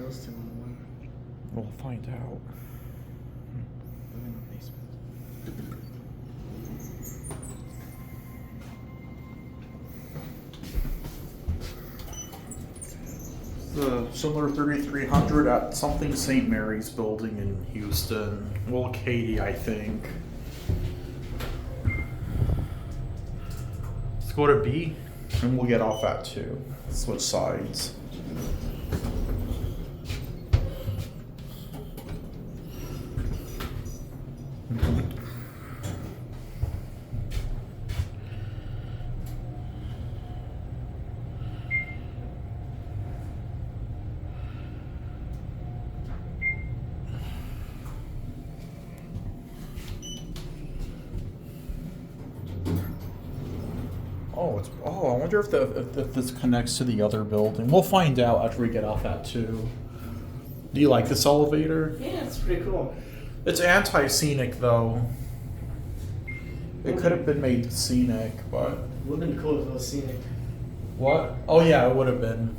those two on one. We'll find out. I'm in the basement. The Schindler 3300 at something St. Mary's building in Houston. Well, Katy, I think. Let's go to B, and we'll get off at 2. Switch sides. I wonder if this connects to the other building. We'll find out after we get off at 2. Do you like this elevator? Yeah, it's pretty cool. It's anti-scenic though. It could have been made scenic, but Would have been cool if it was scenic. what? Oh yeah, it would have been.